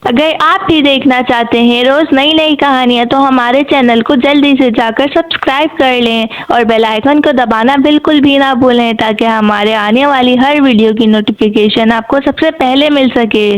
अगर आप भी देखना चाहते हैं रोज़ नई नई कहानियाँ तो हमारे चैनल को जल्दी से जाकर सब्सक्राइब कर लें और बेल आइकन को दबाना बिल्कुल भी ना भूलें ताकि हमारे आने वाली हर वीडियो की नोटिफिकेशन आपको सबसे पहले मिल सके।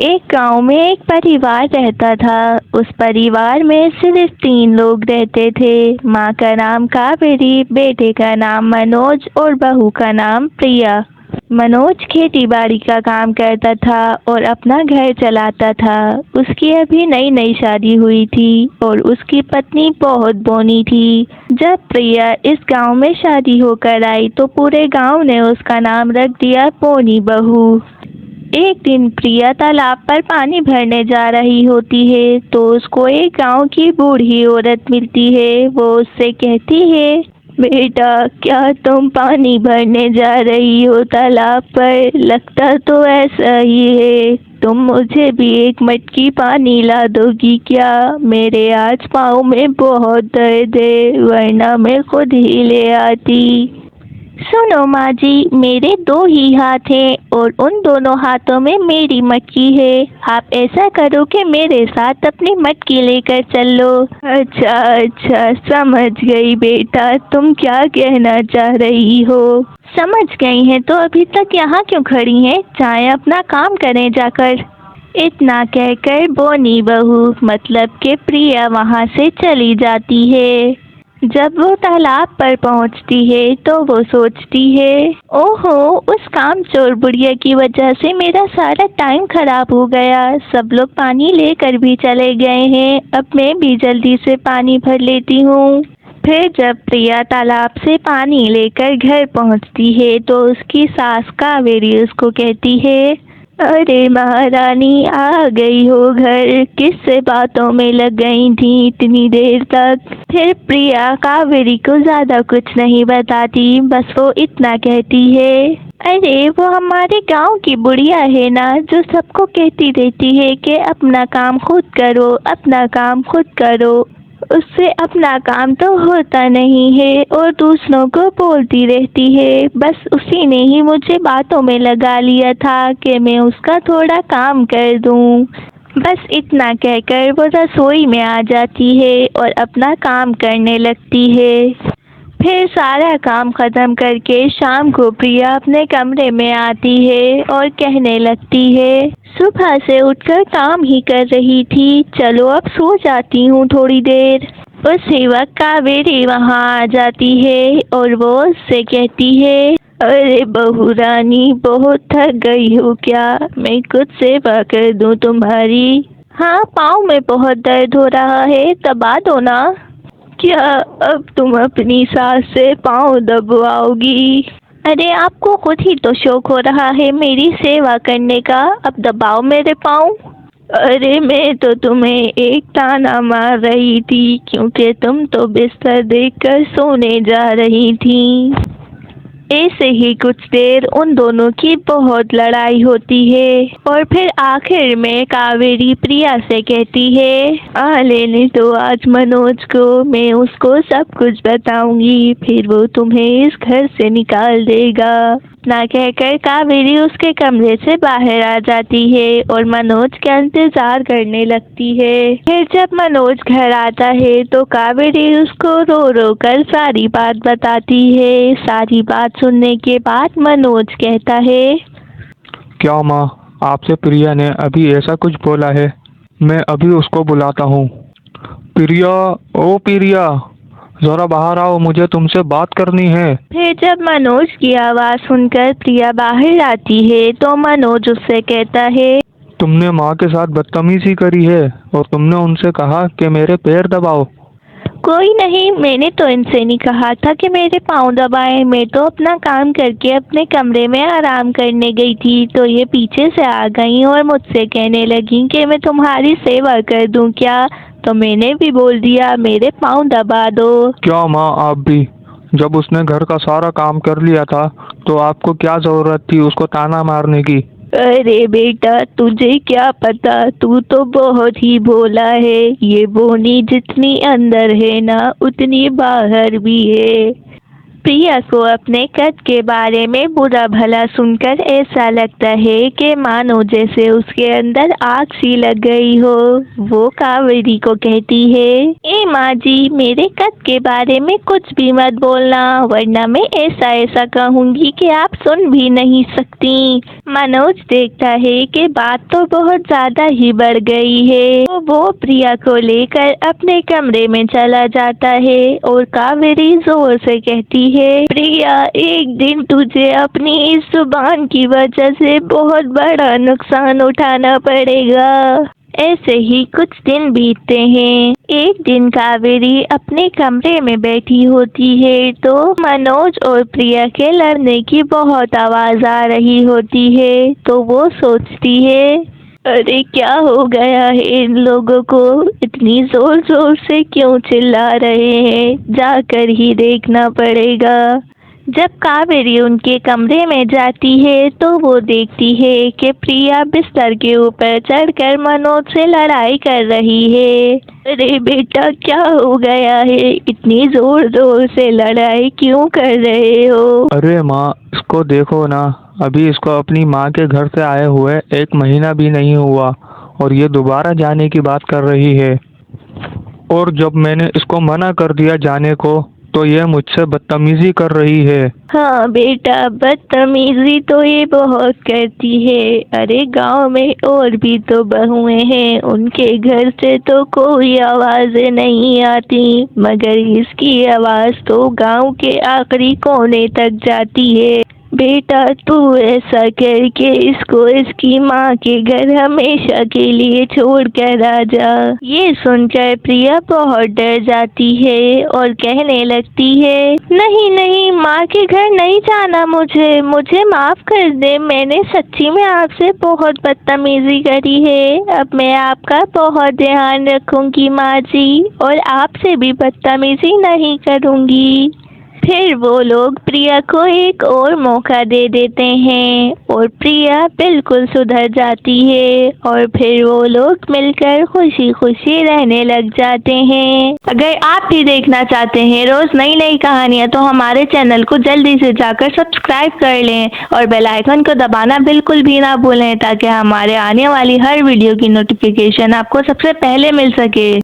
एक गांव में एक परिवार रहता था। उस परिवार में सिर्फ 3 लोग रहते थे। माँ का नाम कावेरी, बेटे का नाम मनोज और बहू का नाम प्रिया। मनोज खेती बाड़ी का काम करता था और अपना घर चलाता था। उसकी अभी नई नई शादी हुई थी और उसकी पत्नी बहुत बोनी थी। जब प्रिया इस गांव में शादी होकर आई तो पूरे गांव ने उसका नाम रख दिया बोनी बहू। एक दिन प्रिया तालाब पर पानी भरने जा रही होती है तो उसको एक गांव की बूढ़ी औरत मिलती है। वो उससे कहती है, बेटा क्या तुम पानी भरने जा रही हो तालाब पर? लगता तो ऐसा ही है। तुम मुझे भी एक मटकी पानी ला दोगी क्या? मेरे आज पाँव में बहुत दर्द है, वरना मैं खुद ही ले आती। सुनो माँ जी, मेरे 2 ही हाथ हैं और उन दोनों हाथों में मेरी मटकी है। आप ऐसा करो कि मेरे साथ अपनी मटकी लेकर चल लो। अच्छा अच्छा, समझ गई बेटा, तुम क्या कहना चाह रही हो। समझ गई हैं तो अभी तक यहाँ क्यों खड़ी हैं? चाहे अपना काम करें जाकर। इतना कहकर बोनी बहू मतलब कि प्रिया वहाँ से चली जाती है। जब वो तालाब पर पहुंचती है तो वो सोचती है, ओहो, उस कामचोर बुढ़िया की वजह से मेरा सारा टाइम खराब हो गया। सब लोग पानी लेकर भी चले गए हैं, अब मैं भी जल्दी से पानी भर लेती हूँ। फिर जब प्रिया तालाब से पानी लेकर घर पहुंचती है तो उसकी सास कावेरी उसको कहती है, अरे महारानी, आ गई हो घर। किससे बातों में लग गई थी इतनी देर तक? फिर प्रिया कावेरी को ज्यादा कुछ नहीं बताती, बस वो इतना कहती है, अरे वो हमारे गांव की बुढ़िया है ना, जो सबको कहती रहती है कि अपना काम खुद करो, अपना काम खुद करो। उससे अपना काम तो होता नहीं है और दूसरों को बोलती रहती है। बस उसी ने ही मुझे बातों में लगा लिया था कि मैं उसका थोड़ा काम कर दूं। बस इतना कहकर वो रसोई में आ जाती है और अपना काम करने लगती है। फिर सारा काम खत्म करके शाम को प्रिया अपने कमरे में आती है और कहने लगती है, सुबह से उठकर काम ही कर रही थी, चलो अब सो जाती हूँ थोड़ी देर। उसी वक्त कावेरी वहाँ आ जाती है और वो उससे कहती है, अरे बहू रानी, बहुत थक गई हो क्या? मैं कुछ सेवा कर दूँ तुम्हारी? हाँ, पाँव में बहुत दर्द हो रहा है, दबा दो ना। क्या अब तुम अपनी सास से पाँव दबवाओगी? अरे आपको खुद ही तो शौक हो रहा है मेरी सेवा करने का, अब दबाओ मेरे पाँव। अरे मैं तो तुम्हें एक ताना मार रही थी क्योंकि तुम तो बिस्तर देखकर सोने जा रही थी। ऐसे ही कुछ देर उन दोनों की बहुत लड़ाई होती है और फिर आखिर में कावेरी प्रिया से कहती है, आ लेने दो आज मनोज को, मैं उसको सब कुछ बताऊंगी, फिर वो तुम्हें इस घर से निकाल देगा। ना कहकर कावेरी उसके कमरे से बाहर आ जाती है और मनोज का इंतजार करने लगती है। फिर जब मनोज घर आता है तो कावेरी उसको रो रो कर सारी बात बताती है। सारी बात सुनने के बाद मनोज कहता है, क्या माँ, आपसे प्रिया ने अभी ऐसा कुछ बोला है? मैं अभी उसको बुलाता हूँ। प्रिया, ओ प्रिया, जरा बाहर आओ, मुझे तुमसे बात करनी है। फिर जब मनोज की आवाज़ सुनकर प्रिया बाहर आती है तो मनोज उससे कहता है, तुमने माँ के साथ बदतमीजी करी है और तुमने उनसे कहा कि मेरे पैर दबाओ। कोई नहीं, मैंने तो इनसे नहीं कहा था कि मेरे पाँव दबाएं। मैं तो अपना काम करके अपने कमरे में आराम करने गई थी तो ये पीछे से आ गई और मुझसे कहने लगी कि मैं तुम्हारी सेवा कर दूं क्या? तो मैंने भी बोल दिया, मेरे पाँव दबा दो। क्या माँ, आप भी? जब उसने घर का सारा काम कर लिया था तो आपको क्या जरूरत थी उसको ताना मारने की? अरे बेटा, तुझे क्या पता, तू तो बहुत ही भोला है। ये बोनी जितनी अंदर है ना, उतनी बाहर भी है। प्रिया को अपने कद के बारे में बुरा भला सुनकर ऐसा लगता है कि मानो जैसे उसके अंदर आग सी लग गई हो। वो कावेरी को कहती है, ए माँ जी, मेरे कद के बारे में कुछ भी मत बोलना, वरना मैं ऐसा ऐसा कहूँगी कि आप सुन भी नहीं सकती। मनोज देखता है कि बात तो बहुत ज्यादा ही बढ़ गई है, तो वो प्रिया को लेकर अपने कमरे में चला जाता है और कावेरी जोर से कहती है, प्रिया, एक दिन तुझे अपनी इस जुबान की वजह से बहुत बड़ा नुकसान उठाना पड़ेगा। ऐसे ही कुछ दिन बीतते हैं। एक दिन कावेरी अपने कमरे में बैठी होती है तो मनोज और प्रिया के लड़ने की बहुत आवाज आ रही होती है। तो वो सोचती है, अरे क्या हो गया है इन लोगों को, इतनी जोर जोर से क्यों चिल्ला रहे हैं, जाकर ही देखना पड़ेगा। जब कावेरी उनके कमरे में जाती है तो वो देखती है कि प्रिया बिस्तर के ऊपर चढ़कर मनोज से लड़ाई कर रही है। अरे बेटा, क्या हो गया है, इतनी जोर जोर से लड़ाई क्यों कर रहे हो? अरे माँ, इसको देखो ना, अभी इसको अपनी माँ के घर से आए हुए 1 महीना भी नहीं हुआ और ये दोबारा जाने की बात कर रही है। और जब मैंने इसको मना कर दिया जाने को तो ये मुझसे बदतमीजी कर रही है। हाँ बेटा, बदतमीजी तो ये बहुत करती है। अरे गांव में और भी तो बहुएं हैं, उनके घर से तो कोई आवाजें नहीं आती, मगर इसकी आवाज तो गांव के आखिरी कोने तक जाती है। बेटा, तू ऐसा करके इसको इसकी माँ के घर हमेशा के लिए छोड़ कर आ जा। ये सुनकर प्रिया बहुत डर जाती है और कहने लगती है, नहीं नहीं, माँ के घर नहीं जाना, मुझे माफ कर दे, मैंने सच्ची में आपसे बहुत बदतमीजी करी है। अब मैं आपका बहुत ध्यान रखूंगी माँ जी, और आपसे भी बदतमीजी नहीं करूंगी। फिर वो लोग प्रिया को एक और मौका दे देते हैं और प्रिया बिल्कुल सुधर जाती है और फिर वो लोग मिलकर खुशी खुशी रहने लग जाते हैं। अगर आप भी देखना चाहते हैं रोज नई नई कहानियाँ तो हमारे चैनल को जल्दी से जाकर सब्सक्राइब कर लें और बेल आइकन को दबाना बिल्कुल भी ना भूलें ताकि हमारे आने वाली हर वीडियो की नोटिफिकेशन आपको सबसे पहले मिल सके।